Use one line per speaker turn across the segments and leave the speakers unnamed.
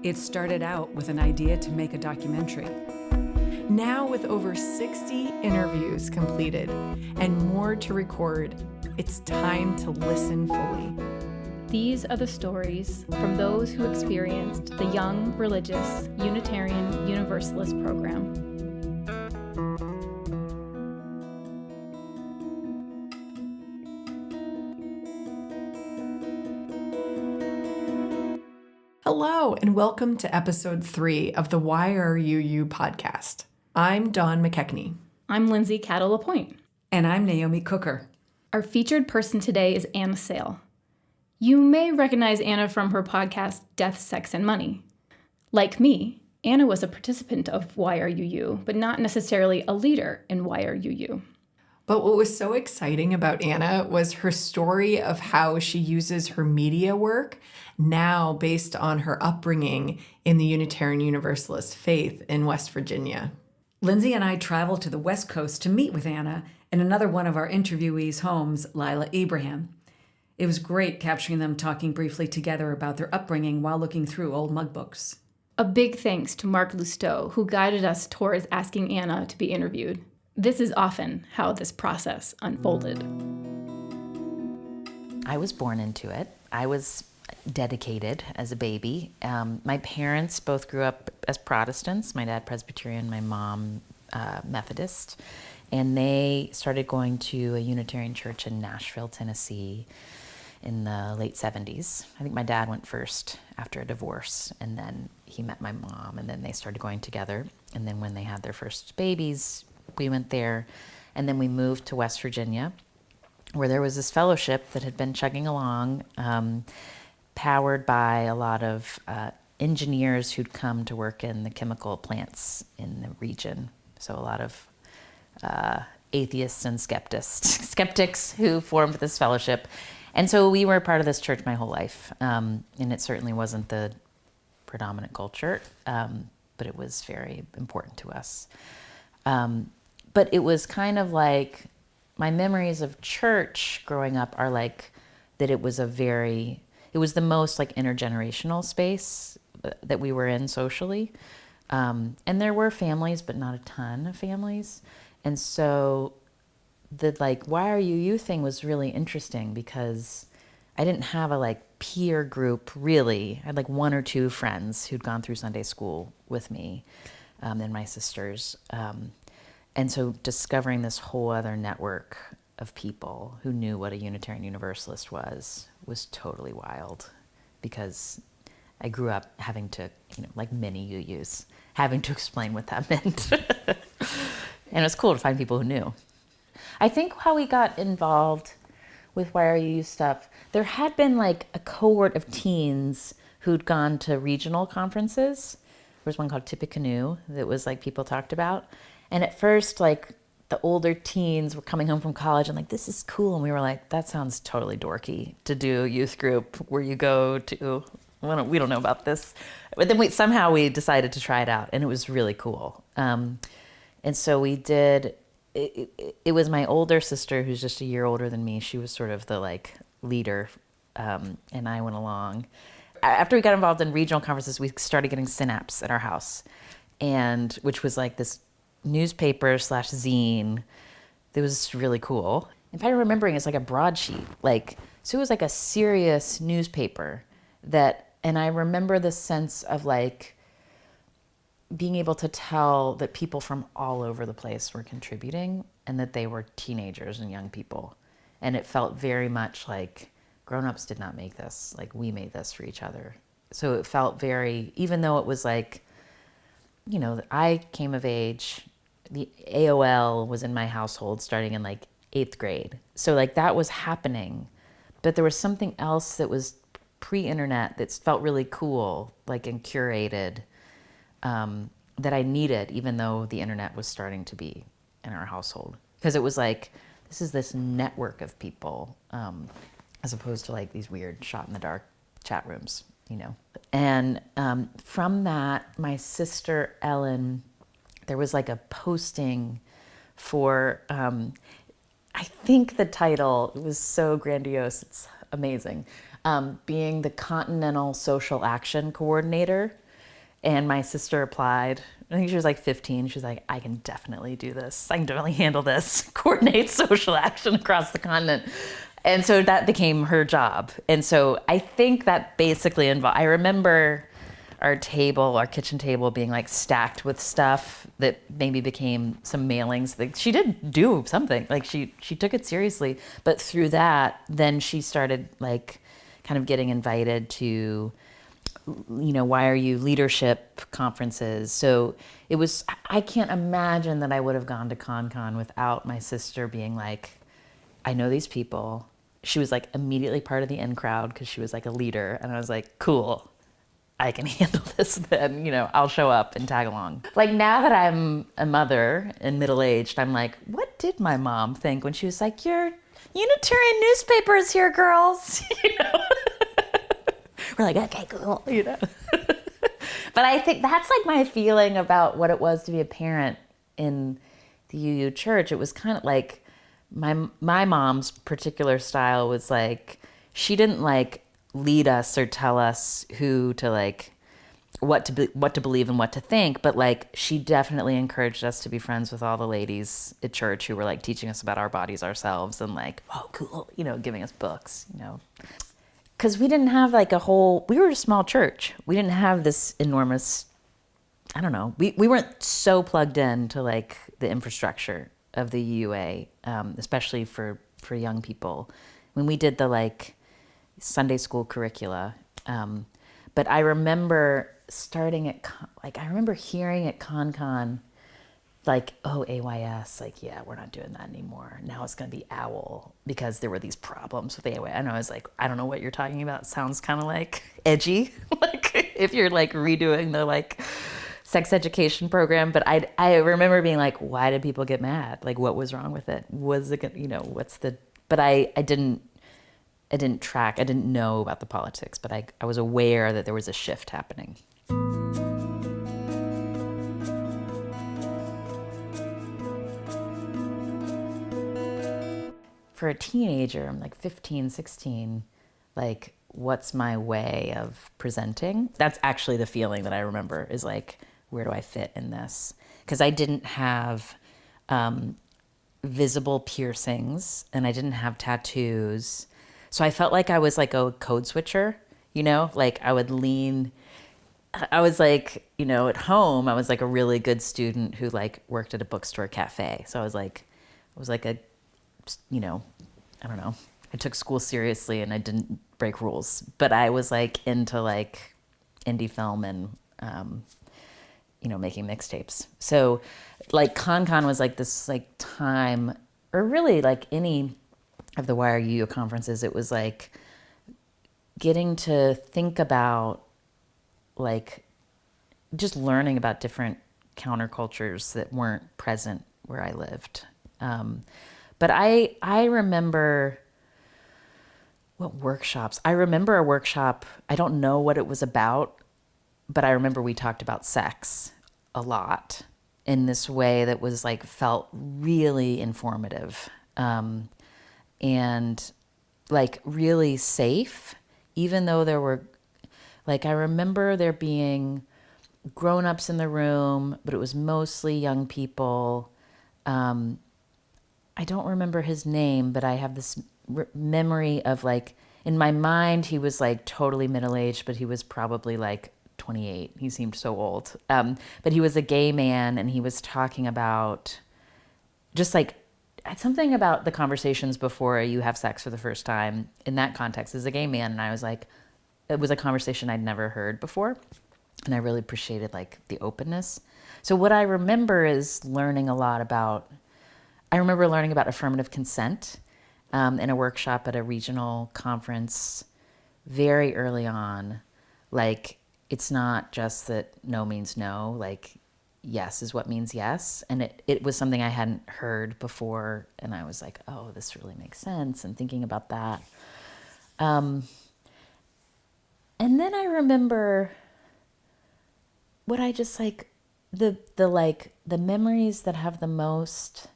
It started out with an idea to make a documentary. Now, with over 60 interviews completed and more to record, it's time to listen fully.
These are the stories from those who experienced the Young Religious Unitarian Universalist program.
Hello, and welcome to episode 3 of the YRUU podcast. I'm Dawn McKechnie.
I'm Lindsay Cattle-LaPointe.
And I'm Naomi Cooker.
Our featured person today is Anna Sale. You may recognize Anna from her podcast, Death, Sex, and Money. Like me, Anna was a participant of YRUU, but not necessarily a leader in YRUU.
But what was so exciting about Anna was her story of how she uses her media work now based on her upbringing in the Unitarian Universalist faith in West Virginia. Lindsay and I traveled to the West Coast to meet with Anna and another one of our interviewees' homes, Lila Abraham. It was great capturing them talking briefly together about their upbringing while looking through old Mugbooks.
A big thanks to Mark Lousteau, who guided us towards asking Anna to be interviewed. This is often how this process unfolded.
I was born into it. I was dedicated as a baby. My parents both grew up as Protestants. My dad Presbyterian, my mom Methodist. And they started going to a Unitarian church in Nashville, Tennessee in the late 70s. I think my dad went first after a divorce, and then he met my mom, and then they started going together. And then when they had their first babies, we went there, and then we moved to West Virginia, where there was this fellowship that had been chugging along, powered by a lot of engineers who'd come to work in the chemical plants in the region. So a lot of atheists and skeptics who formed this fellowship. And so we were part of this church my whole life, and it certainly wasn't the predominant culture, but it was very important to us. But it was kind of like, my memories of church growing up are like that it was the most like intergenerational space that we were in socially. And there were families, but not a ton of families. And so the like YRUU thing was really interesting because I didn't have a like peer group really. I had like one or two friends who'd gone through Sunday school with me, and my sisters. And so discovering this whole other network of people who knew what a Unitarian Universalist was totally wild, because I grew up having to, like many UUs, having to explain what that meant. And it was cool to find people who knew. I think how we got involved with YRUU stuff, there had been like a cohort of teens who'd gone to regional conferences. There was one called Tippecanoe that was like people talked about. And at first, like, the older teens were coming home from college and like, this is cool. And we were like, that sounds totally dorky to do a youth group where you go to, we don't know about this. But then somehow we decided to try it out, and it was really cool. And so we did, it was my older sister, who's just a year older than me. She was sort of the like leader, and I went along. After we got involved in regional conferences, we started getting synapse at our house, and which was like this newspaper/zine that was really cool. If I'm remembering, it's like a broadsheet, so it was like a serious newspaper and I remember the sense of like being able to tell that people from all over the place were contributing, and that they were teenagers and young people, and it felt very much like grown-ups did not make this, like we made this for each other. So it felt very, even though it was like, I came of age, the AOL was in my household starting in like 8th grade. So like that was happening, but there was something else that was pre-internet that felt really cool, like, and curated, that I needed, even though the internet was starting to be in our household. Because it was like, this is this network of people, as opposed to like these weird shot in the dark chat rooms, And from that, my sister Ellen, there was like a posting for, I think the title was so grandiose, it's amazing. being the Continental Social Action Coordinator. And my sister applied. I think she was like 15. She was like, I can definitely do this. I can definitely handle this, coordinate social action across the continent. And so that became her job. And so I think that basically involved, I remember our kitchen table being like stacked with stuff that maybe became some mailings. Like she did do something, like she took it seriously. But through that, then she started like kind of getting invited to, YRUU leadership conferences. So it was, I can't imagine that I would have gone to ConCon without my sister being like, I know these people. She was like immediately part of the in crowd because she was like a leader. And I was like, cool, I can handle this then, I'll show up and tag along. Like now that I'm a mother and middle-aged, I'm like, what did my mom think when she was like, your Unitarian newspaper is here, girls? We're like, okay, cool, But I think that's like my feeling about what it was to be a parent in the UU church. It was kind of like my mom's particular style was like, she didn't like lead us or tell us who to like, what to believe and what to think, but like she definitely encouraged us to be friends with all the ladies at church who were like teaching us about our bodies ourselves and like, oh, cool, giving us books, Because we didn't have like we were a small church. We didn't have this enormous, I don't know. We weren't so plugged in to like the infrastructure of the UA, especially for young people. When we did the like Sunday school curricula. But I remember I remember hearing at ConCon, like, oh, AYS, like, yeah, we're not doing that anymore. Now it's going to be OWL because there were these problems with AYS. And I was like, I don't know what you're talking about. Sounds kind of like edgy, like if you're like redoing the like sex education program. But I remember being like, why did people get mad? Like, what was wrong with it? Was it, but I didn't track, I didn't know about the politics, but I was aware that there was a shift happening. For a teenager, I'm like 15, 16, like, what's my way of presenting? That's actually the feeling that I remember is like, where do I fit in this? Because I didn't have visible piercings and I didn't have tattoos. So I felt like I was like a code switcher, like I would lean. I was like, at home, I was like a really good student who like worked at a bookstore cafe. So I was like a, I don't know. I took school seriously and I didn't break rules, but I was like into like indie film and, making mixtapes. So like ConCon was like this like time, or really like any of the YRUU conferences, it was like getting to think about like just learning about different countercultures that weren't present where I lived. But I remember what workshops. I remember a workshop, I don't know what it was about, but I remember we talked about sex a lot in this way that was like, felt really informative. And like really safe, even though there were, like, I remember there being grown-ups in the room, but it was mostly young people. I don't remember his name, but I have this memory of like, in my mind, he was like totally middle-aged, but he was probably like 28. He seemed so old. But he was a gay man and he was talking about just like something about the conversations before you have sex for the first time in that context as a gay man. And I was like, it was a conversation I'd never heard before. And I really appreciated like the openness. So what I remember is learning a lot about, I remember learning about affirmative consent in a workshop at a regional conference very early on. Like, it's not just that no means no, like yes is what means yes. And it was something I hadn't heard before. And I was like, oh, this really makes sense. And thinking about that. And then I remember what I just like, the memories that have the most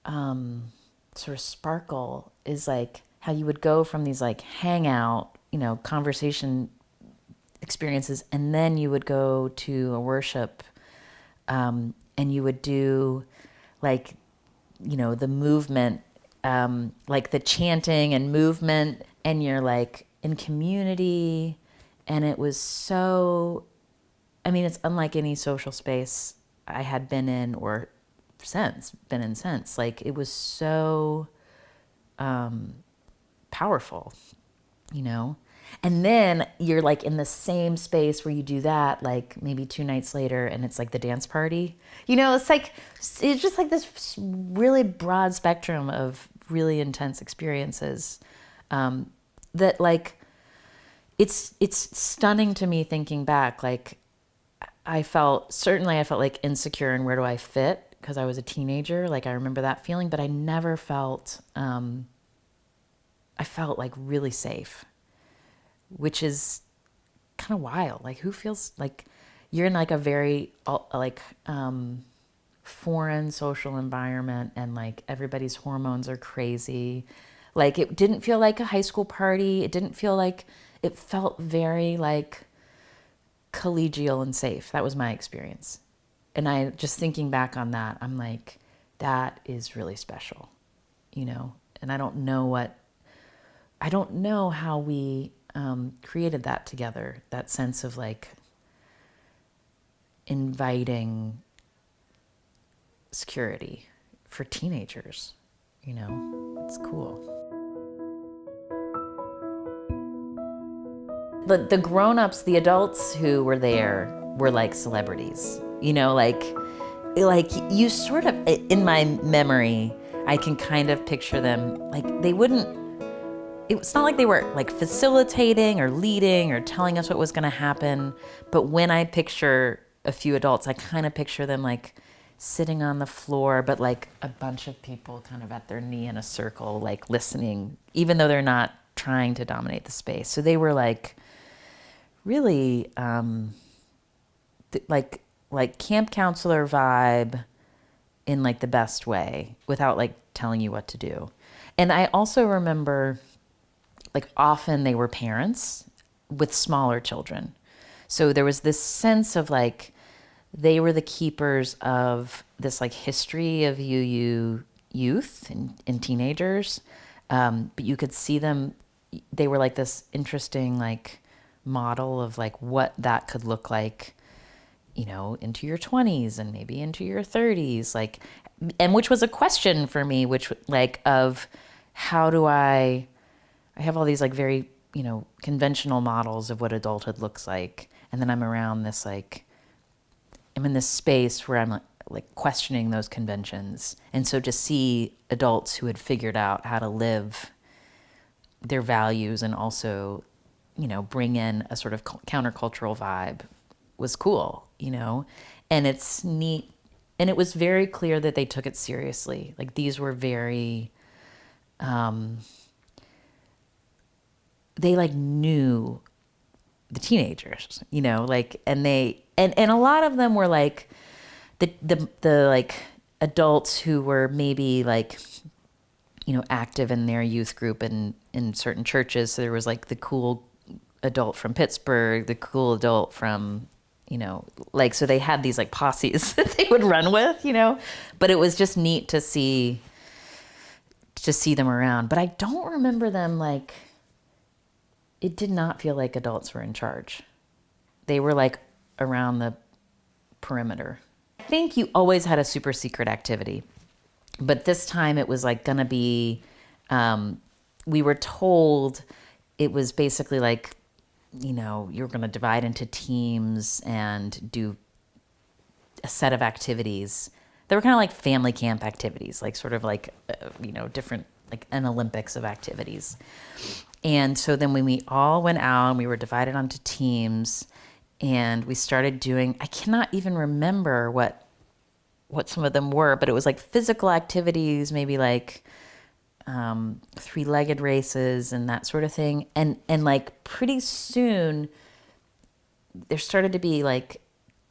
sort of sparkle is like how you would go from these like hangout conversation experiences, and then you would go to a worship, and you would do like, the movement, like the chanting and movement, and you're like in community. And it was so, it's unlike any social space I had been in or been in since. Like, it was so powerful, And then you're like in the same space where you do that, like maybe 2 nights later, and it's like the dance party. It's just like this really broad spectrum of really intense experiences, that like, it's stunning to me thinking back. Like, I felt like insecure in where do I fit, because I was a teenager. Like, I remember that feeling, but I never felt, I felt like really safe, which is kind of wild. Like, who feels like you're in like a very foreign social environment, and like everybody's hormones are crazy. Like, it didn't feel like a high school party. It felt very like collegial and safe. That was my experience. And I just thinking back on that, I'm like, that is really special, and I don't know how we created that together, that sense of like inviting security for teenagers. It's cool. The grown-ups, the adults who were there were like celebrities, like you sort of, in my memory, I can kind of picture them, like it's not like they were like facilitating or leading or telling us what was going to happen. But when I picture a few adults, I kind of picture them like sitting on the floor, but like a bunch of people kind of at their knee in a circle, like listening, even though they're not trying to dominate the space. So they were like really like camp counselor vibe in like the best way, without like telling you what to do. And I also remember, like, often they were parents with smaller children. So there was this sense of like, they were the keepers of this like history of UU youth and teenagers. But you could see them, they were like this interesting like model of like what that could look like, into your 20s and maybe into your 30s, like, and which was a question for me, which like of how do I have all these like very, conventional models of what adulthood looks like. And then I'm around this, like, I'm in this space where I'm like questioning those conventions. And so to see adults who had figured out how to live their values and also, bring in a sort of countercultural vibe was cool, and it's neat. And it was very clear that they took it seriously. Like, these were very, they like knew the teenagers, like, and they, and a lot of them were like the like adults who were maybe like, active in their youth group in certain churches. So there was like the cool adult from Pittsburgh, the cool adult from, like, so they had these like posses that they would run with, but it was just neat to see them around. But I don't remember them like, it did not feel like adults were in charge. They were like around the perimeter. I think you always had a super secret activity, but this time it was like gonna be, we were told it was basically like, you're gonna divide into teams and do a set of activities. They were kind of like family camp activities, like sort of like, different, like an Olympics of activities. And so then when we all went out and we were divided onto teams and we started doing, I cannot even remember what some of them were, but it was like physical activities, maybe like 3-legged races and that sort of thing. And like pretty soon there started to be like,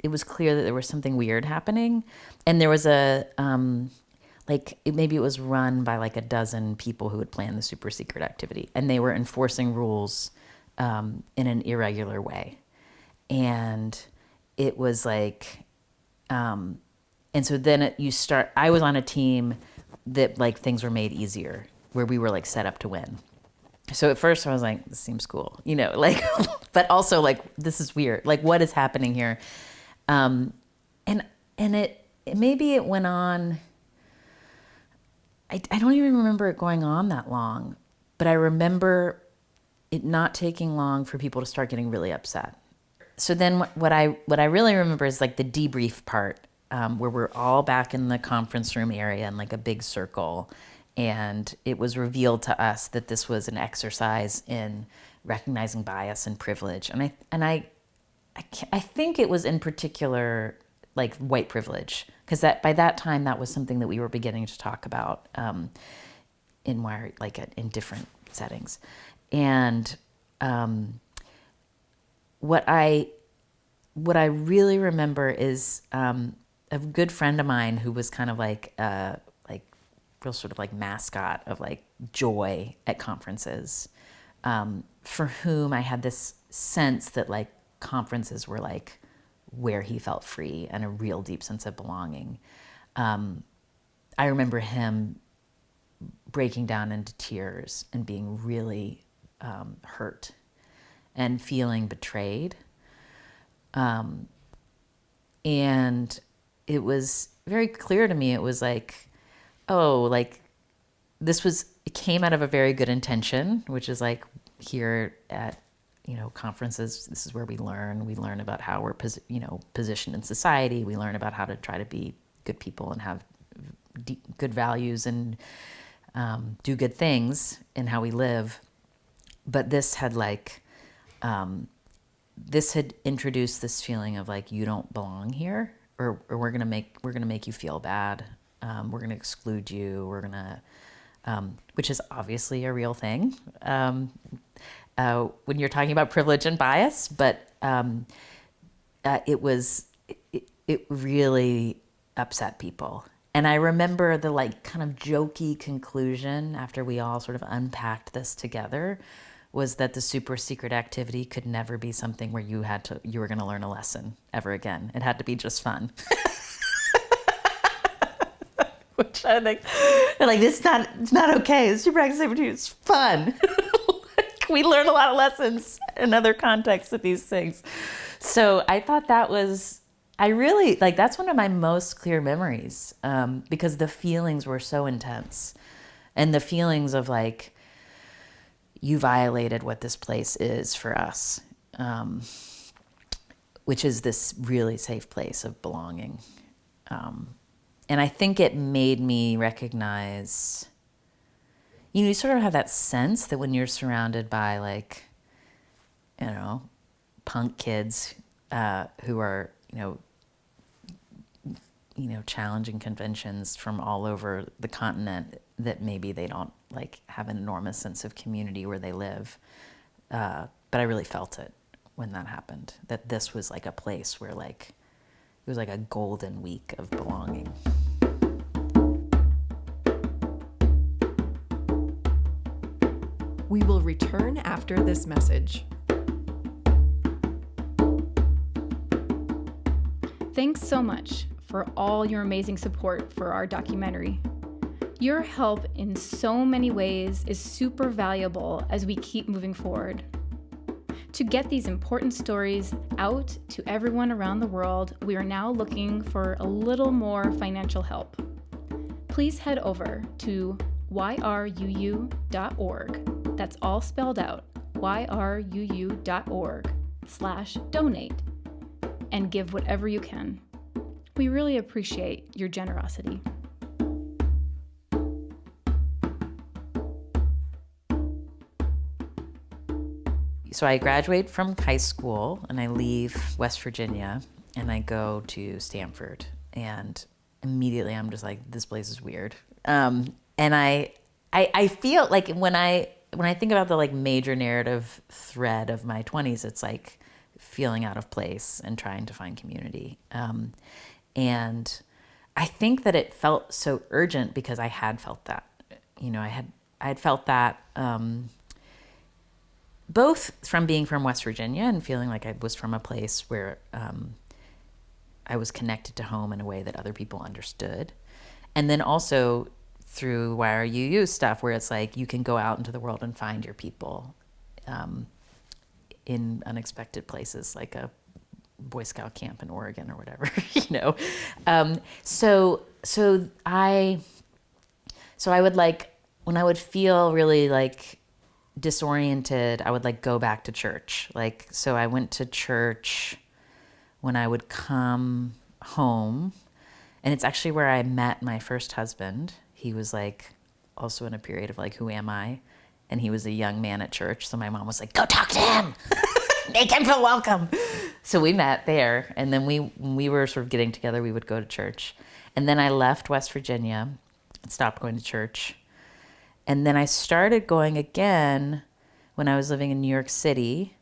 it was clear that there was something weird happening. And there was a, maybe it was run by like a dozen people who had planned the super secret activity, and they were enforcing rules in an irregular way. And it was like, and so then I was on a team that like things were made easier, where we were like set up to win. So at first I was like, this seems cool, like, but also like, this is weird. Like, what is happening here? And maybe it went on, I don't even remember it going on that long, but I remember it not taking long for people to start getting really upset. So then what I really remember is like the debrief part, where we're all back in the conference room area in like a big circle. And it was revealed to us that this was an exercise in recognizing bias and privilege. And I think it was in particular like white privilege, because by that time that was something that we were beginning to talk about in different settings. And what I really remember is a good friend of mine who was kind of like real sort of like mascot of like joy at conferences, for whom I had this sense that like conferences were like where he felt free and a real deep sense of belonging. I remember him breaking down into tears and being really hurt and feeling betrayed. And it was very clear to me, it was like, oh, like it came out of a very good intention, which is like here at, conferences, this is where we learn about how we're, positioned in society. We learn about how to try to be good people and have good values and do good things in how we live. But this had introduced this feeling of like, you don't belong here, or we're gonna make you feel bad. We're gonna exclude you. We're gonna, which is obviously a real thing when you're talking about privilege and bias. But it really upset people. And I remember the like kind of jokey conclusion after we all sort of unpacked this together was that the super secret activity could never be something where you were going to learn a lesson ever again. It had to be just fun. Which I think, like, it's not okay. The super activity is fun. Like, we learn a lot of lessons in other contexts of these things. So I thought that's one of my most clear memories, because the feelings were so intense, and the feelings of like, you violated what this place is for us, which is this really safe place of belonging. And I think it made me recognize, you sort of have that sense that when you're surrounded by like, punk kids who are, challenging conventions from all over the continent, that maybe they don't like have an enormous sense of community where they live. But I really felt it when that happened, that this was like a place where like, it was like a golden week of belonging.
We will return after this message.
Thanks so much for all your amazing support for our documentary. Your help in so many ways is super valuable as we keep moving forward. To get these important stories out to everyone around the world, we are now looking for a little more financial help. Please head over to YRUU.org. That's all spelled out, YRUU.org/donate, and give whatever you can. We really appreciate your generosity.
So I graduate from high school and I leave West Virginia and I go to Stanford, and immediately I'm just like, this place is weird. And I feel like when I think about the like major narrative thread of my 20s, it's like feeling out of place and trying to find community. And I think that it felt so urgent because I had felt that, I had felt that, both from being from West Virginia and feeling like I was from a place where I was connected to home in a way that other people understood. And then also through YRUU stuff where it's like you can go out into the world and find your people in unexpected places, like a Boy Scout camp in Oregon or whatever, So I would like, when I would feel really like disoriented, I would like go back to church. Like, so I went to church when I would come home, and it's actually where I met my first husband. He was like also in a period of like, who am I? And he was a young man at church. So my mom was like, go talk to him, make him feel welcome. So we met there. And then when we were sort of getting together, we would go to church. And then I left West Virginia and stopped going to church. And then I started going again when I was living in New York City,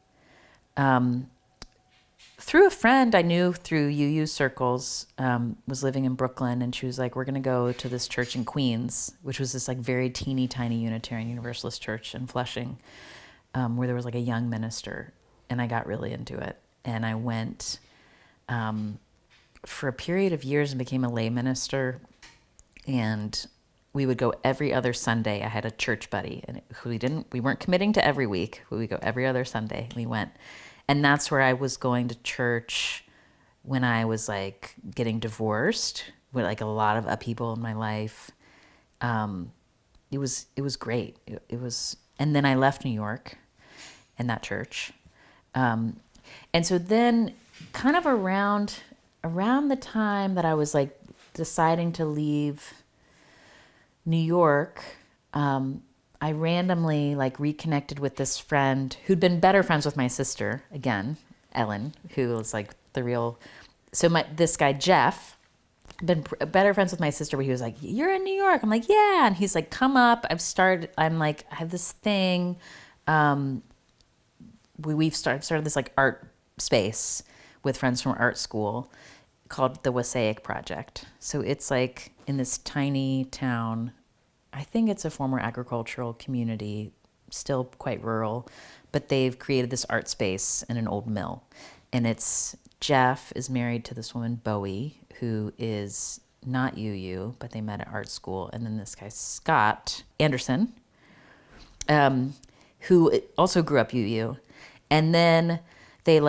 through a friend I knew through UU circles, was living in Brooklyn, and she was like, we're going to go to this church in Queens, which was this like very teeny tiny Unitarian Universalist church in Flushing, where there was like a young minister, and I got really into it. And I went for a period of years and became a lay minister, and we would go every other Sunday. I had a church buddy, and we weren't committing to every week, but we go every other Sunday. We went. And that's where I was going to church when I was like getting divorced, with like a lot of upheaval in my life. It was great. It was, and then I left New York and that church. And so then kind of around the time that I was like deciding to leave New York, I randomly like reconnected with this friend who'd been better friends with my sister, again, Ellen, who was like the real, this guy, Jeff, been better friends with my sister, but he was like, you're in New York. I'm like, yeah. And he's like, come up. I have this thing. We've started this like art space with friends from art school called the Wasaic Project. So it's like in this tiny town. I think it's a former agricultural community, still quite rural, but they've created this art space in an old mill. And Jeff is married to this woman, Bowie, who is not UU, but they met at art school. And then this guy, Scott Anderson, who also grew up UU. And then they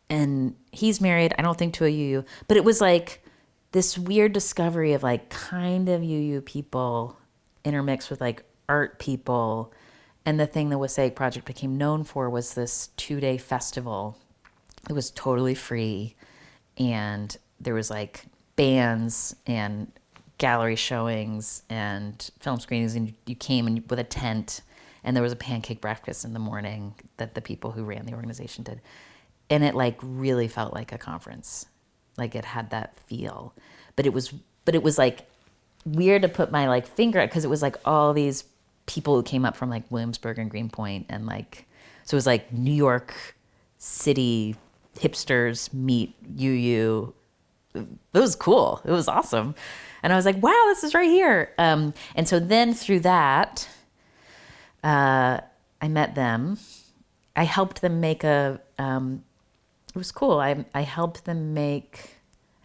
and he's married, I don't think to a UU, but it was like this weird discovery of like kind of UU people intermixed with like art people. And the thing the Wasaic Project became known for was this 2-day festival. It was totally free. And there was like bands and gallery showings and film screenings. And you came with a tent, and there was a pancake breakfast in the morning that the people who ran the organization did. And it like really felt like a conference. Like it had that feel, but it was like weird to put my like finger at, because it was like all these people who came up from like Williamsburg and Greenpoint, and like, so it was like New York City hipsters meet UU. It was cool. It was awesome. And I was like, wow, this is right here. And so then through that, I met them. I helped them make it was cool. I helped them I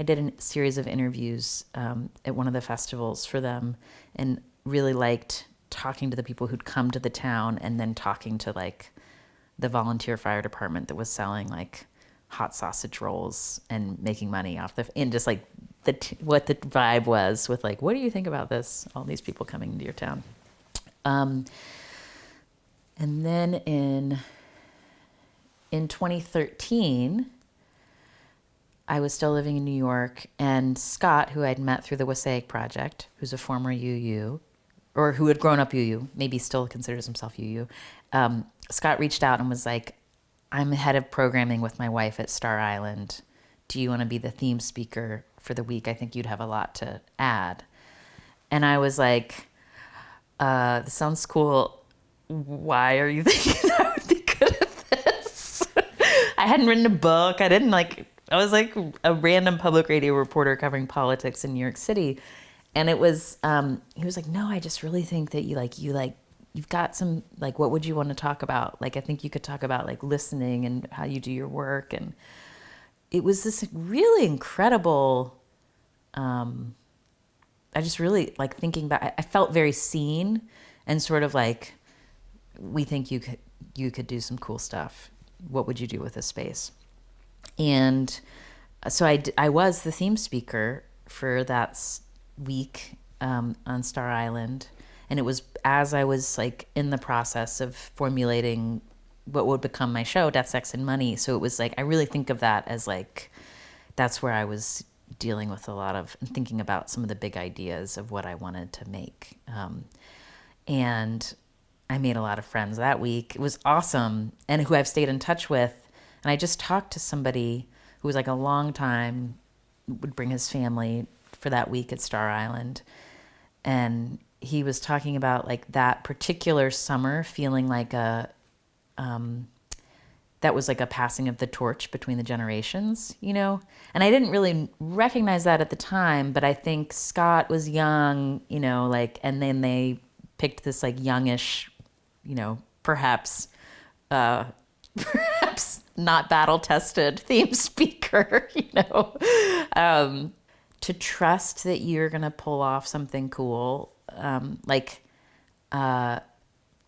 did a series of interviews at one of the festivals for them, and really liked talking to the people who'd come to the town, and then talking to like the volunteer fire department that was selling like hot sausage rolls and making money off and just like what the vibe was with like, what do you think about this? All these people coming into your town. And then in 2013, I was still living in New York, and Scott, who I'd met through the Wasaic Project, who's a former UU, or who had grown up UU, maybe still considers himself UU, Scott reached out and was like, I'm head of programming with my wife at Star Island. Do you want to be the theme speaker for the week? I think you'd have a lot to add. And I was like, this sounds cool. Why are you thinking I would be good at this? I hadn't written a book. I was like a random public radio reporter covering politics in New York City. And it was, he was like, no, I just really think that you you've got some, like, what would you want to talk about? Like, I think you could talk about like listening and how you do your work. And it was this really incredible, I just really like thinking back, I felt very seen and sort of like, we think you could do some cool stuff. What would you do with this space? And so I was the theme speaker for that week on Star Island. And it was as I was like in the process of formulating what would become my show, Death, Sex, and Money. So it was like, I really think of that as like, that's where I was dealing with a lot of, and thinking about some of the big ideas of what I wanted to make. And I made a lot of friends that week. It was awesome. And who I've stayed in touch with. And I just talked to somebody who was like a long time, would bring his family for that week at Star Island. And he was talking about like that particular summer feeling like that was like a passing of the torch between the generations, you know? And I didn't really recognize that at the time, but I think Scott was young, you know, like, and then they picked this like youngish, you know, perhaps not battle tested theme speaker, you know, to trust that you're going to pull off something cool.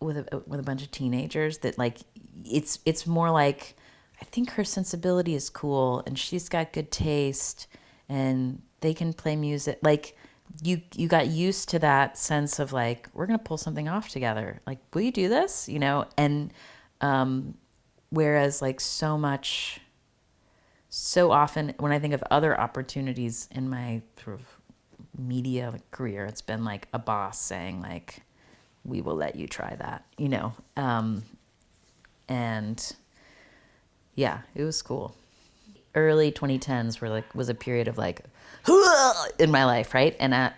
With a bunch of teenagers that like, it's more like, I think her sensibility is cool and she's got good taste and they can play music. Like you got used to that sense of like, we're going to pull something off together. Like, will you do this? You know? And, whereas like so often when I think of other opportunities in my sort of media career, it's been like a boss saying like, we will let you try that, you know? And yeah, it was cool. Early 2010s was a period of like, in my life, right? And I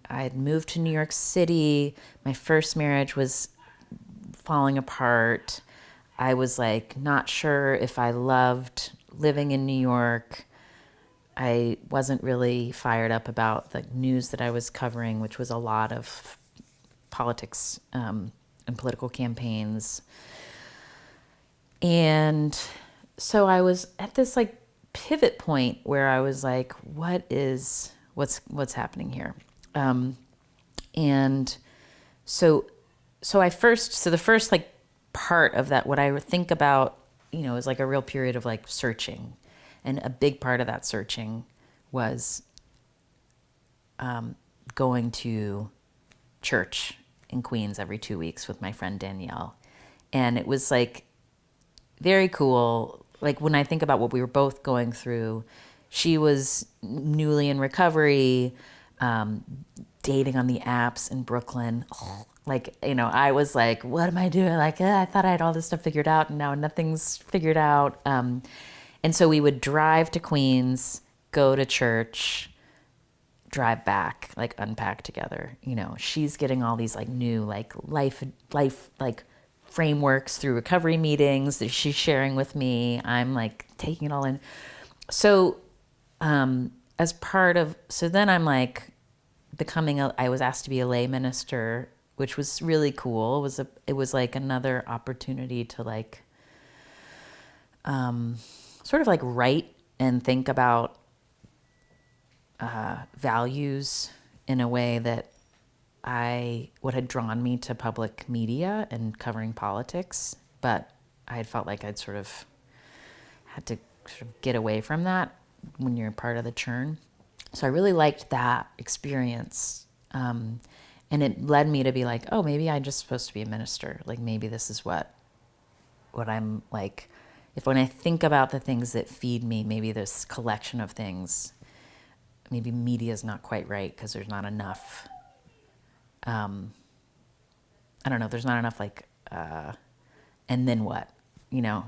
had moved to New York City. My first marriage was falling apart. I was like not sure if I loved living in New York. I wasn't really fired up about the news that I was covering, which was a lot of politics and political campaigns. And so I was at this like pivot point where I was like, what's happening here? And so the first like part of that, what I would think about, you know, is like a real period of like searching. And a big part of that searching was going to church in Queens every 2 weeks with my friend Danielle. And it was like very cool. Like when I think about what we were both going through, she was newly in recovery, dating on the apps in Brooklyn. Like, you know, I was like, what am I doing? Like, I thought I had all this stuff figured out and now nothing's figured out. And so we would drive to Queens, go to church, drive back, like unpack together. You know, she's getting all these like new like life like frameworks through recovery meetings that she's sharing with me. I'm like taking it all in. So then I'm like I was asked to be a lay minister, which was really cool. It was like another opportunity to like sort of like write and think about values in a way that what had drawn me to public media and covering politics, but I had felt like I'd sort of had to sort of get away from that when you're part of the churn. So I really liked that experience. And it led me to be like, oh, maybe I'm just supposed to be a minister. Like maybe this is what I'm like. When I think about the things that feed me, maybe this collection of things, maybe media is not quite right because there's not enough, I don't know, there's not enough like, and then what, you know,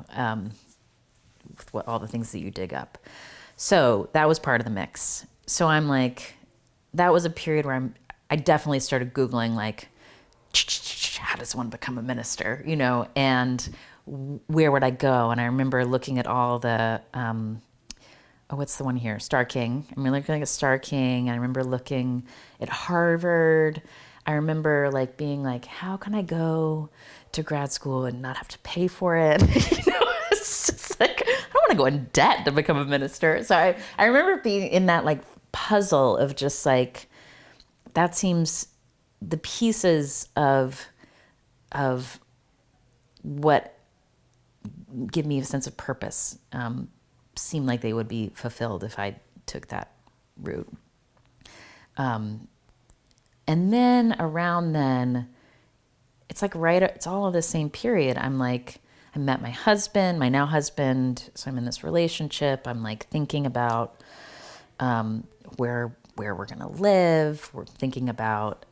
with all the things that you dig up. So that was part of the mix. So I'm like, that was a period where I definitely started Googling like, how does one become a minister, you know, and where would I go? And I remember looking at all the, what's the one here? Star King. I remember looking at Star King. I remember looking at Harvard. I remember like being like, how can I go to grad school and not have to pay for it? It's just like, I don't want to go in debt to become a minister. So I remember being in that like puzzle of just like, that seems the pieces of what give me a sense of purpose seem like they would be fulfilled if I took that route. And then around then, it's like it's all of the same period. I'm like, I met my husband, my now husband, so I'm in this relationship. I'm like thinking about where we're gonna live. We're thinking about,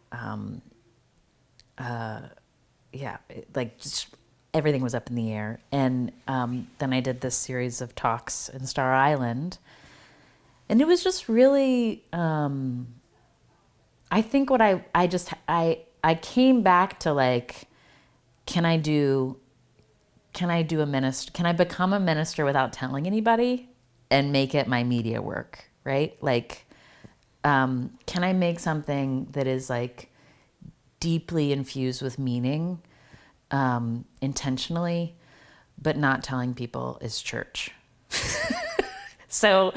like just everything was up in the air. And then I did this series of talks in Star Island, and it was just really, I think what I came back to like, can I become a minister without telling anybody and make it my media work, right? Like, can I make something that is like deeply infused with meaning, intentionally, but not telling people is church? So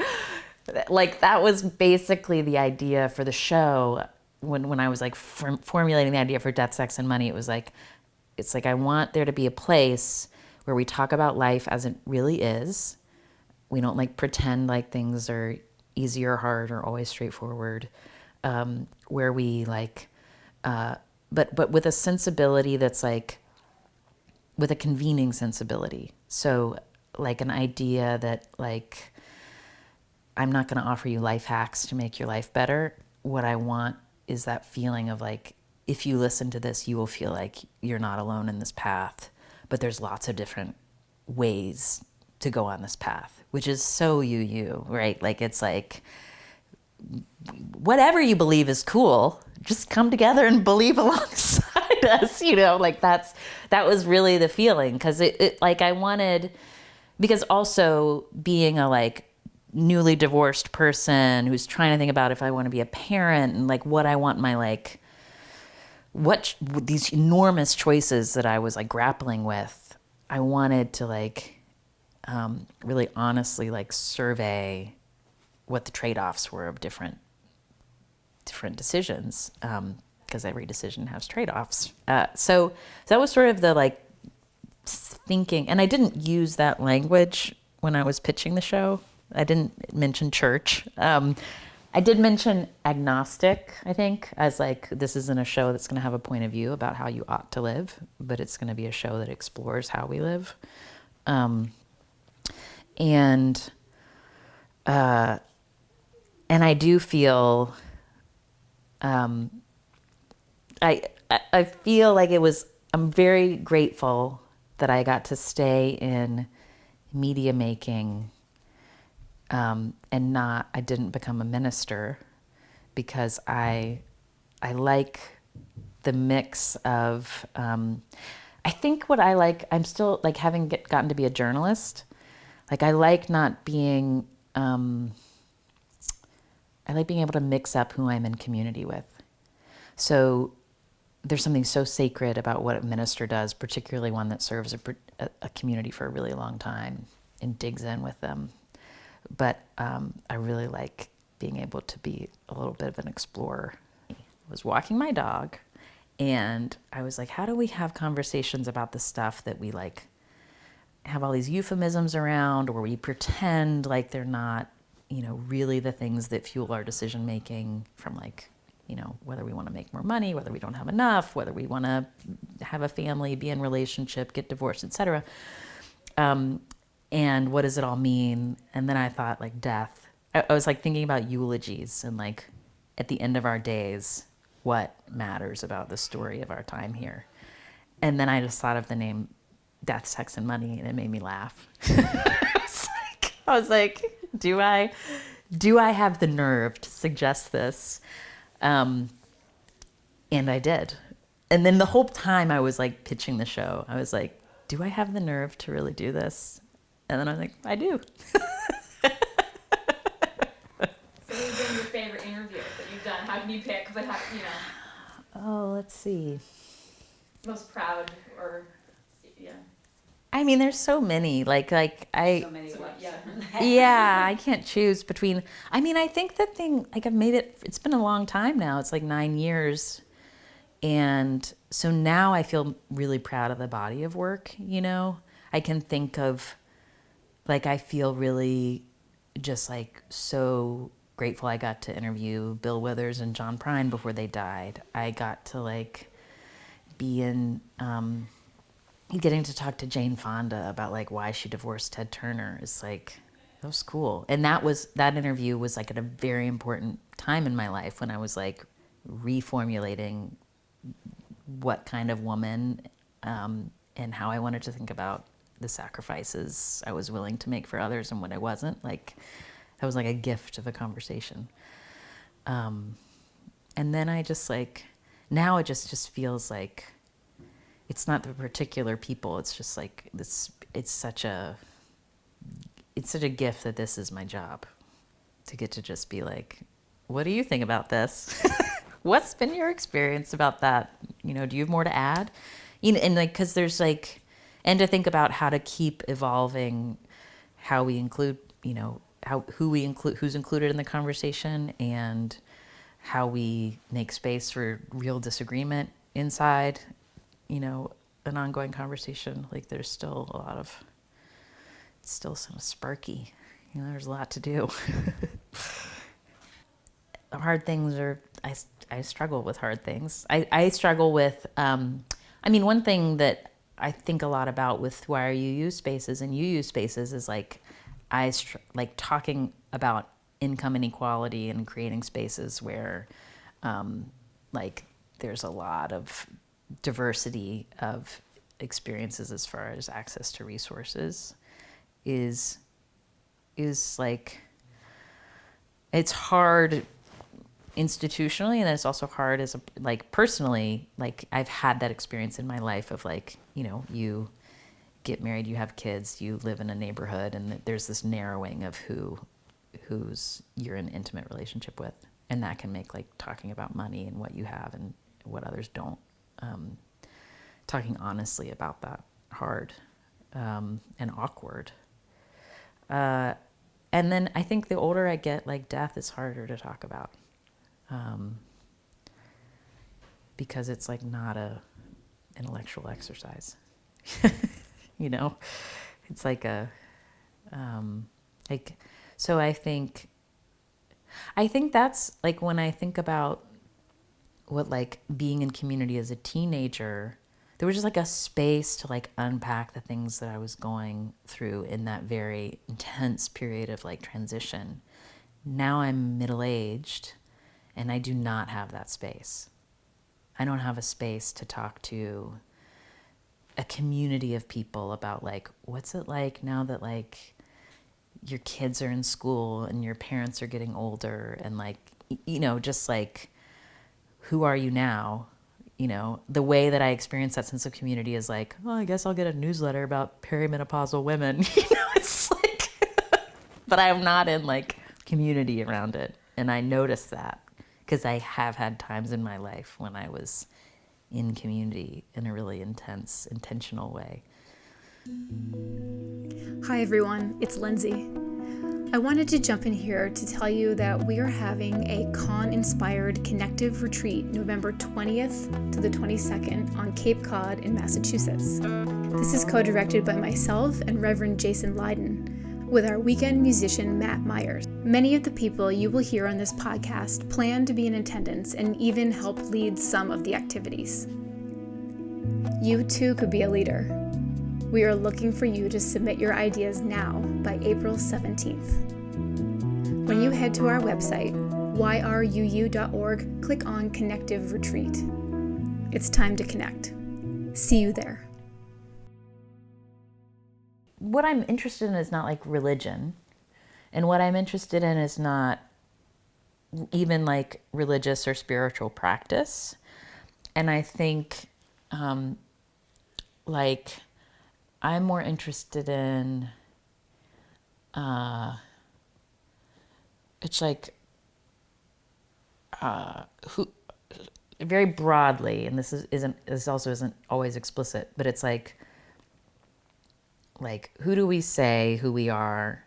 like that was basically the idea for the show. When I was like formulating the idea for Death, Sex, and Money, it's like I want there to be a place where we talk about life as it really is. We don't like pretend like things are easy or hard or always straightforward. Where we like, but with a sensibility that's like, with a convening sensibility. So like an idea that like, I'm not going to offer you life hacks to make your life better. What I want is that feeling of like, if you listen to this, you will feel like you're not alone in this path, but there's lots of different ways to go on this path, which is so UU, right? Like, it's like, whatever you believe is cool, just come together and believe alongside us, like that was really the feeling. Cause it like I wanted, because also being a like newly divorced person who's trying to think about if I want to be a parent and like what I want my like, what these enormous choices that I was like grappling with, I wanted to like really honestly like survey what the trade-offs were of different decisions, because every decision has trade-offs. So that was sort of the like thinking, and I didn't use that language when I was pitching the show. I didn't mention church. I did mention agnostic, I think, as like, this isn't a show that's going to have a point of view about how you ought to live, but it's going to be a show that explores how we live. And I do feel, I feel like I'm very grateful that I got to stay in media making, and I didn't become a minister, because I like the mix of, I think what I like, I'm still like having gotten to be a journalist. Like I like not being, I like being able to mix up who I'm in community with. So there's something so sacred about what a minister does, particularly one that serves a community for a really long time and digs in with them. But I really like being able to be a little bit of an explorer. I was walking my dog, and I was like, how do we have conversations about the stuff that we like have all these euphemisms around, or we pretend like they're not, really the things that fuel our decision making, from like, whether we want to make more money, whether we don't have enough, whether we want to have a family, be in relationship, get divorced, etc. And what does it all mean? And then I thought like death. I was like thinking about eulogies and like at the end of our days, what matters about the story of our time here. And then I just thought of the name Death, Sex, and Money, and it made me laugh. I was like, do I have the nerve to suggest this? And I did. And then the whole time I was like pitching the show, I was like, do I have the nerve to really do this? And then I was like, I do.
So who's been your favorite interview that you've done? How can you pick? But
Oh, let's see.
Most proud or, yeah.
I mean, there's so many.
So many
Yeah.
Yeah, I can't choose between. I mean, I think the thing, like I've made it, it's been a long time now. It's like 9 years. And so now I feel really proud of the body of work, you know? I can think of, like, I feel really just like so grateful I got to interview Bill Withers and John Prine before they died. I got to like be in, getting to talk to Jane Fonda about like why she divorced Ted Turner is like, that was cool. And that interview was like at a very important time in my life when I was like reformulating what kind of woman, and how I wanted to think about the sacrifices I was willing to make for others and what I wasn't. Like, that was like a gift of a conversation. And then I just like, now it just feels like it's not the particular people. It's just like this. It's such a gift that this is my job, to get to just be like, what do you think about this? What's been your experience about that? You know, do you have more to add? You know, and like, because there's like, and to think about how to keep evolving how we include, you know, who's included in the conversation, and how we make space for real disagreement inside, you know, an ongoing conversation. Like, there's still a lot of, it's still some sparky, you know, there's a lot to do. Hard things are, I struggle with hard things. I struggle with, I mean, one thing that I think a lot about with YRUU spaces and UU spaces is like, like talking about income inequality and creating spaces where, like, there's a lot of diversity of experiences as far as access to resources is like, it's hard institutionally, and it's also hard as a, like, personally. Like, I've had that experience in my life of like, you know, you get married, you have kids, you live in a neighborhood, and there's this narrowing of who's you're in an intimate relationship with, and that can make like talking about money and what you have and what others don't, talking honestly about that hard, and awkward. And then I think the older I get, like, death is harder to talk about. Because it's like not a intellectual exercise, you know, it's like a, like, so I think that's like, when I think about what like being in community as a teenager, there was just like a space to like unpack the things that I was going through in that very intense period of like transition. Now I'm middle-aged and I do not have that space. I don't have a space to talk to a community of people about like, what's it like now that like your kids are in school and your parents are getting older, and like, you know, just like, who are you now? You know, the way that I experience that sense of community is like, oh, I guess I'll get a newsletter about perimenopausal women. You know, it's like, but I'm not in like community around it. And I notice that because I have had times in my life when I was in community in a really intense, intentional way.
Hi everyone, it's Lindsay. I wanted to jump in here to tell you that we are having a con-inspired connective retreat November 20th to the 22nd on Cape Cod in Massachusetts. This is co-directed by myself and Reverend Jason Lydon, with our weekend musician Matt Myers. Many of the people you will hear on this podcast plan to be in attendance and even help lead some of the activities. You too could be a leader. We are looking for you to submit your ideas now by April 17th. When you head to our website, yruu.org, click on Connective Retreat. It's time to connect. See you there.
What I'm interested in is not like religion, and what I'm interested in is not even like religious or spiritual practice. And I think, like, I'm more interested in, it's like, very broadly, and this also isn't always explicit, but it's like who do we say who we are,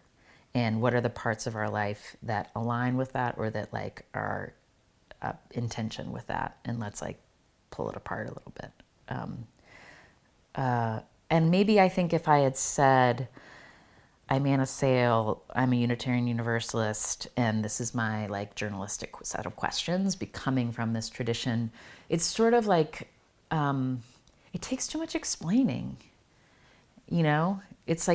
and what are the parts of our life that align with that, or that like are in tension with that, and let's like pull it apart a little bit. And maybe I think if I had said, I'm Anna Sale, I'm a Unitarian Universalist, and this is my like journalistic set of questions coming from this tradition, it's sort of like, it takes too much explaining, you know? It's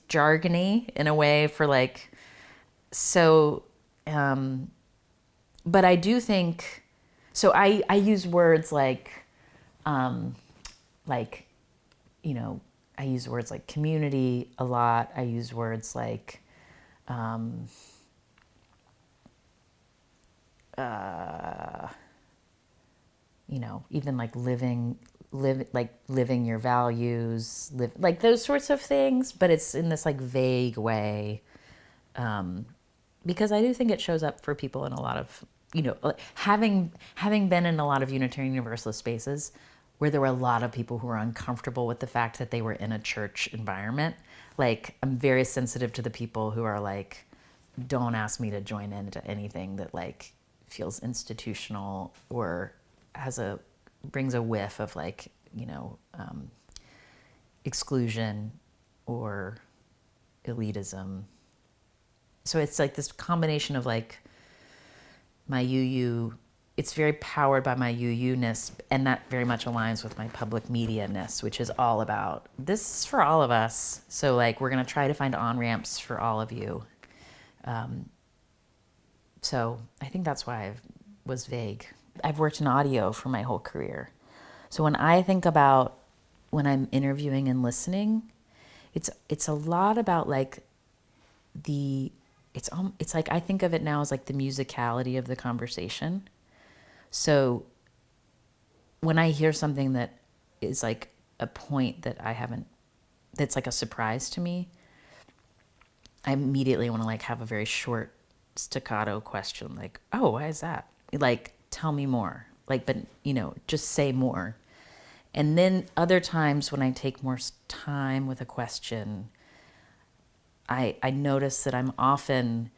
jargony in a way for like, so, but I do think, so I use words like, you know, I use words like community a lot. I use words like, you know, even like living your values, like those sorts of things. But it's in this like vague way, because I do think it shows up for people in a lot of, you know, having been in a lot of Unitarian Universalist spaces where there were a lot of people who were uncomfortable with the fact that they were in a church environment. Like, I'm very sensitive to the people who are like, don't ask me to join into anything that like feels institutional or brings a whiff of like, you know, exclusion or elitism. So it's like this combination of like my UU, it's very powered by my UU-ness, and that very much aligns with my public media-ness, which is all about, this is for all of us. So like, we're gonna try to find on-ramps for all of you. So I think that's why I was vague. I've worked in audio for my whole career. So when I think about when I'm interviewing and listening, it's a lot about like it's like, I think of it now as like the musicality of the conversation. So when I hear something that is like a point that that's like a surprise to me, I immediately want to like have a very short staccato question, like, oh, why is that? Like, tell me more. Like, but you know, just say more. And then other times when I take more time with a question, I notice that I'm often,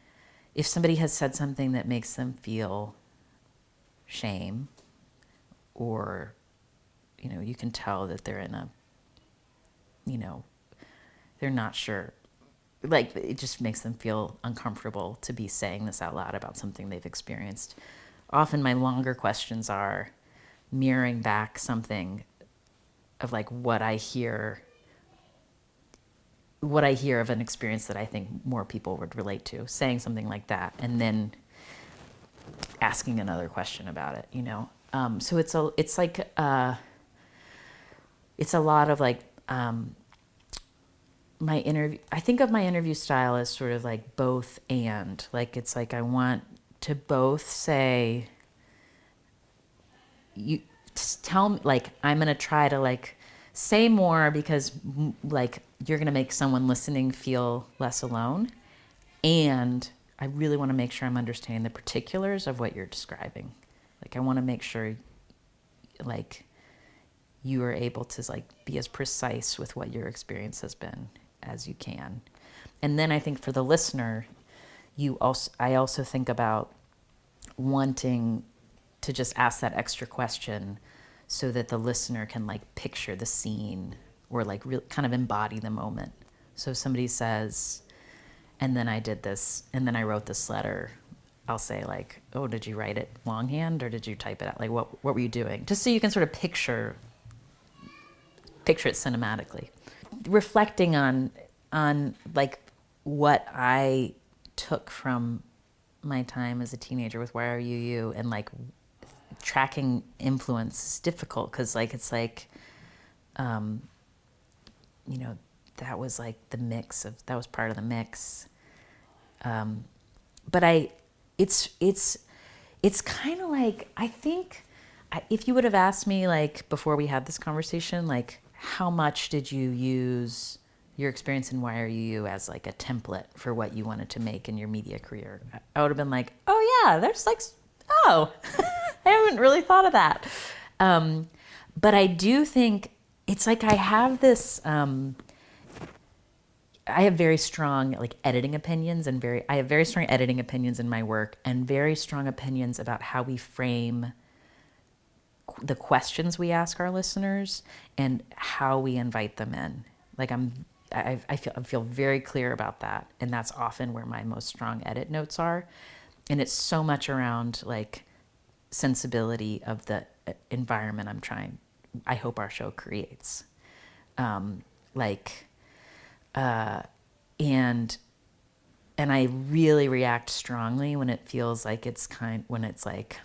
if somebody has said something that makes them feel shame, or, you know, you can tell that they're in a, you know, they're not sure. Like, it just makes them feel uncomfortable to be saying this out loud about something they've experienced. Often my longer questions are mirroring back something of like what I hear of an experience that I think more people would relate to, saying something like that, and then asking another question about it, you know? So it's a lot of like, I think of my interview style as sort of like both and. Like, it's like I want to both say, you tell me, like, I'm gonna try to like say more because like you're gonna make someone listening feel less alone, and I really want to make sure I'm understanding the particulars of what you're describing. Like, I want to make sure like you are able to like be as precise with what your experience has been as you can. And then I think for the listener, I also think about wanting to just ask that extra question so that the listener can like picture the scene or like kind of embody the moment. So if somebody says, and then I did this, and then I wrote this letter, I'll say like, oh, did you write it longhand or did you type it out? Like, what were you doing? Just so you can sort of picture it cinematically. Reflecting on like what I took from my time as a teenager with YRUU, and like tracking influence is difficult because like it's like, you know, that was like that was part of the mix. But it's kind of like, I think if you would have asked me like before we had this conversation, like how much did you use your experience in YRUU as like a template for what you wanted to make in your media career, I would have been like, oh yeah, there's like, oh, I haven't really thought of that. But I do think it's like I have this, I have very strong like editing opinions and I have very strong editing opinions in my work and very strong opinions about how we frame the questions we ask our listeners and how we invite them in. Like I feel very clear about that. And that's often where my most strong edit notes are. And it's so much around like sensibility of the environment I hope our show creates. And I really react strongly when it feels like when it's like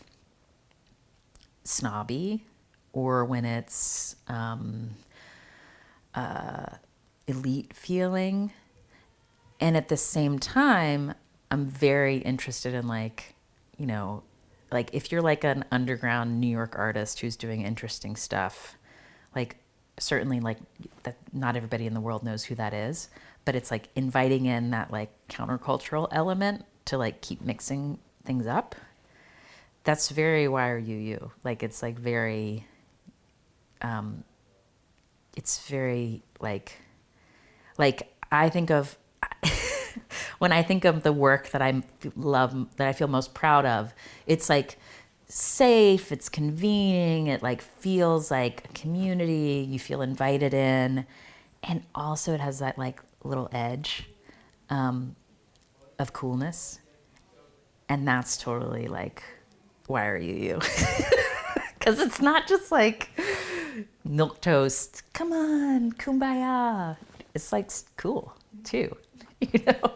snobby or when it's elite feeling. And at the same time, I'm very interested in like, you know, like if you're like an underground New York artist who's doing interesting stuff, like certainly like that not everybody in the world knows who that is, but it's like inviting in that like countercultural element to like keep mixing things up. That's very YRUU. Like it's like very, it's very like I think of, when I think of the work that I love, that I feel most proud of, it's like safe, it's convening, it like feels like a community, you feel invited in, and also it has that like little edge of coolness, and that's totally like YRUU. Because it's not just like milquetoast, come on, kumbaya. It's like cool too, you know?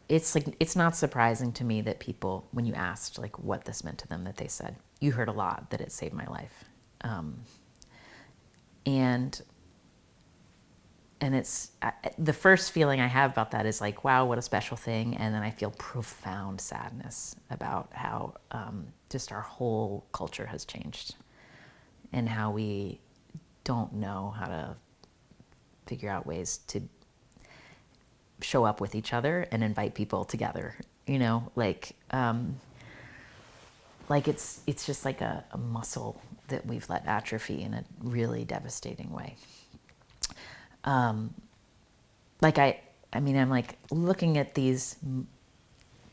It's like, it's not surprising to me that people, when you asked like what this meant to them, that they said, you heard a lot, that it saved my life. And it's, the first feeling I have about that is like, wow, what a special thing. And then I feel profound sadness about how just our whole culture has changed and how we don't know how to figure out ways to show up with each other and invite people together, you know, like it's just like a muscle that we've let atrophy in a really devastating way. Like I mean, I'm like looking at these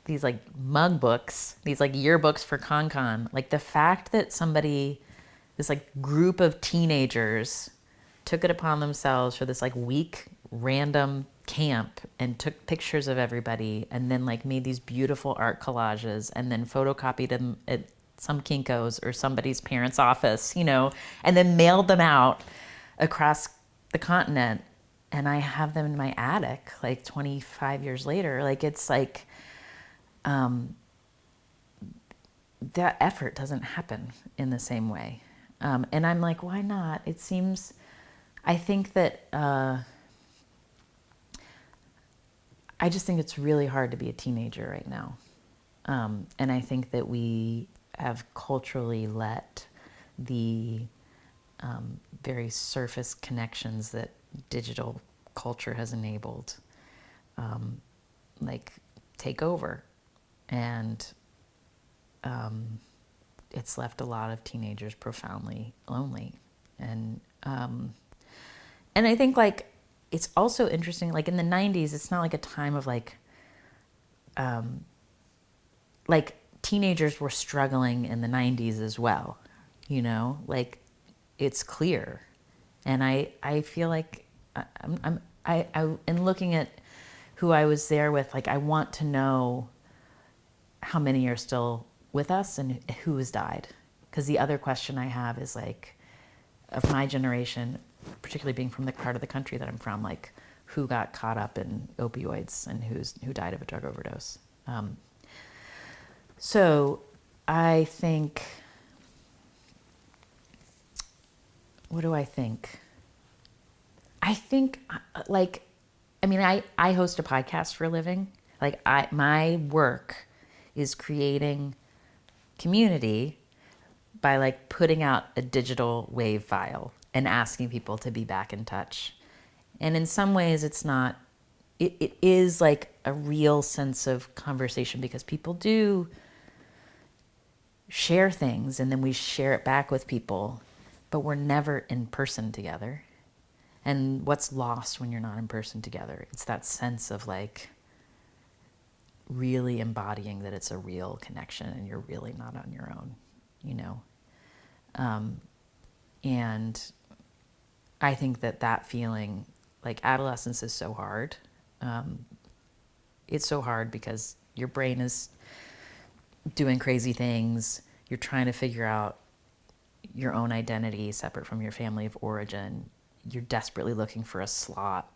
like Mugbooks, these like yearbooks for ConCon, like the fact that this like group of teenagers took it upon themselves for this like week random camp and took pictures of everybody and then like made these beautiful art collages and then photocopied them at some Kinko's or somebody's parents' office, you know, and then mailed them out across the continent. And I have them in my attic like 25 years later. Like it's like that effort doesn't happen in the same way. And I'm like, why not? It seems, I think that I just think it's really hard to be a teenager right now. And I think that we have culturally let the very surface connections that digital culture has enabled like take over. And it's left a lot of teenagers profoundly lonely. And I think like, it's also interesting, like in the 90s, it's not like a time of like teenagers were struggling in the 90s as well, you know, like it's clear. And I feel like in looking at who I was there with, like I want to know how many are still with us and who has died. Because the other question I have is like, of my generation, particularly being from the part of the country that I'm from, like who got caught up in opioids and who died of a drug overdose. So I think, what do I think? I think like, I mean, I host a podcast for a living. Like my work is creating community by like putting out a digital wave file and asking people to be back in touch And in some ways it's not, it is like a real sense of conversation, because people do share things and then we share it back with people, but we're never in person together. And what's lost when you're not in person together? It's that sense of like really embodying that it's a real connection and you're really not on your own, you know? And I think that feeling, like adolescence is so hard. It's so hard because your brain is doing crazy things. You're trying to figure out your own identity separate from your family of origin. You're desperately looking for a slot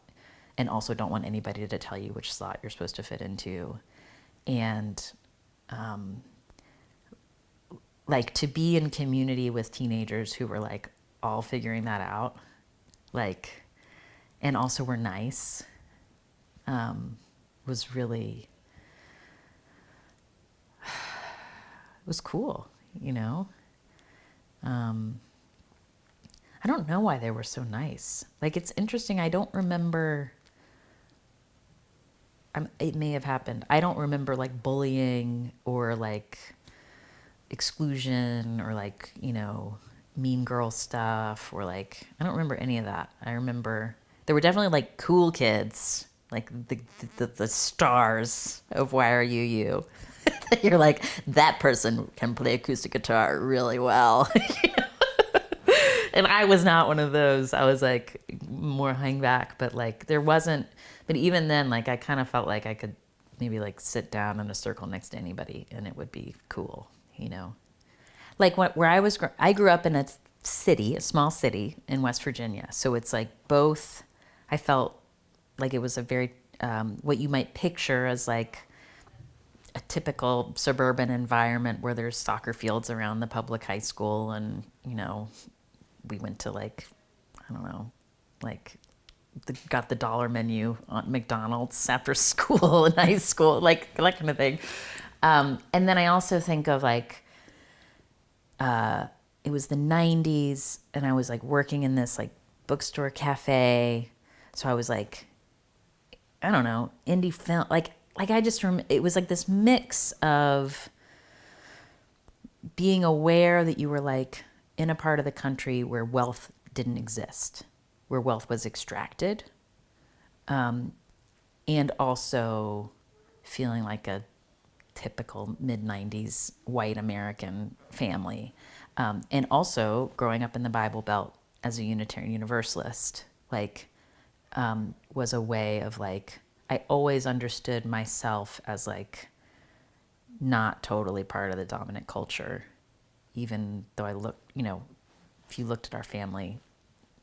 and also don't want anybody to tell you which slot you're supposed to fit into. And like to be in community with teenagers who were like all figuring that out, like, and also were nice, was really, it was cool, you know? I don't know why they were so nice. Like, it's interesting. I don't remember, it may have happened. I don't remember like bullying or like exclusion or like, you know, mean girl stuff or like, I don't remember any of that. I remember there were definitely like cool kids, like the stars of YRUU. You're like, that person can play acoustic guitar really well. And I was not one of those. I was like more hang back, but like there wasn't, but even then, like I kind of felt like I could maybe like sit down in a circle next to anybody and it would be cool, you know? Like where I grew up in a city, a small city in West Virginia. So it's like both, I felt like it was a very, what you might picture as like a typical suburban environment where there's soccer fields around the public high school and, you know, we went to like, I don't know, like got the dollar menu on McDonald's after school in high school, like that kind of thing. And then I also think of like, it was the 90s and I was like working in this like bookstore cafe. So I was like, I don't know, indie film, like I just it was like this mix of being aware that you were like in a part of the country where wealth didn't exist, where wealth was extracted, and also feeling like a typical mid-90s white American family, and also growing up in the Bible Belt as a Unitarian Universalist, like was a way of like, I always understood myself as like not totally part of the dominant culture, even though I looked, you know, if you looked at our family,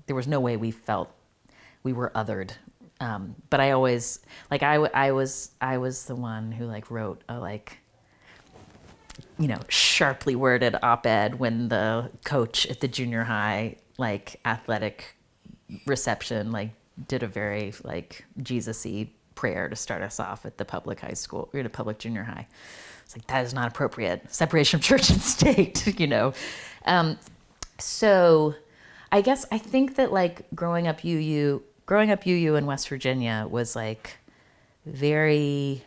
there was no way we felt we were othered. But I always, like, I was the one who like wrote a like, you know, sharply worded op-ed when the coach at the junior high, like athletic reception, like did a very like Jesus-y prayer to start us off at the public high school, or at a public junior high. It's like, that is not appropriate. Separation of church and state, you know? So I guess I think that like growing up UU in West Virginia was like very,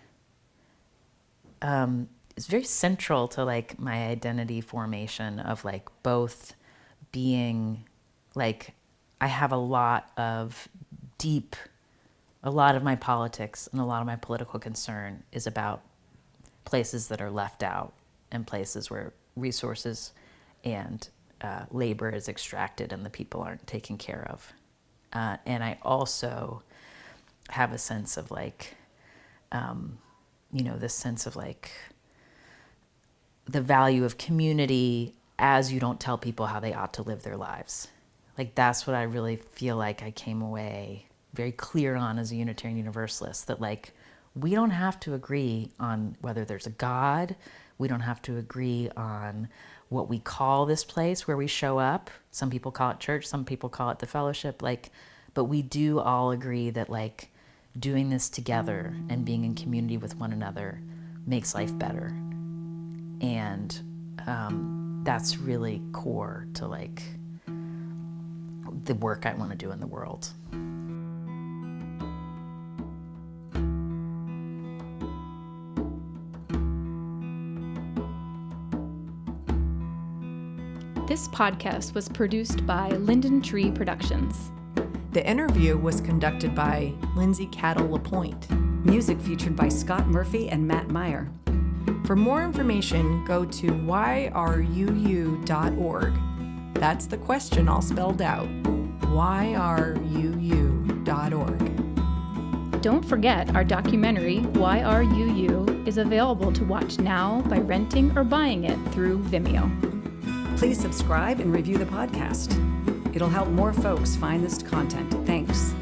it's very central to like my identity formation of like both being like, I have a lot of my politics and a lot of my political concern is about places that are left out and places where resources and labor is extracted and the people aren't taken care of. And I also have a sense of like, you know, this sense of like the value of community as you don't tell people how they ought to live their lives. Like that's what I really feel like I came away very clear on as a Unitarian Universalist, that like we don't have to agree on whether there's a God. We don't have to agree on what we call this place where we show up. Some people call it church, some people call it the fellowship, like, but we do all agree that like doing this together and being in community with one another makes life better. And that's really core to like the work I want to do in the world.
podcast was produced by Linden Tree Productions.
The interview was conducted by Lindsay Cattle LaPointe.
Music featured by Scott Murphy and Matt Meyer.
For more information, go to YRUU.org. That's the question all spelled out. YRUU.org.
Don't forget, our documentary, YRUU, is available to watch now by renting or buying it through Vimeo.
Please subscribe and review the podcast. It'll help more folks find this content. Thanks.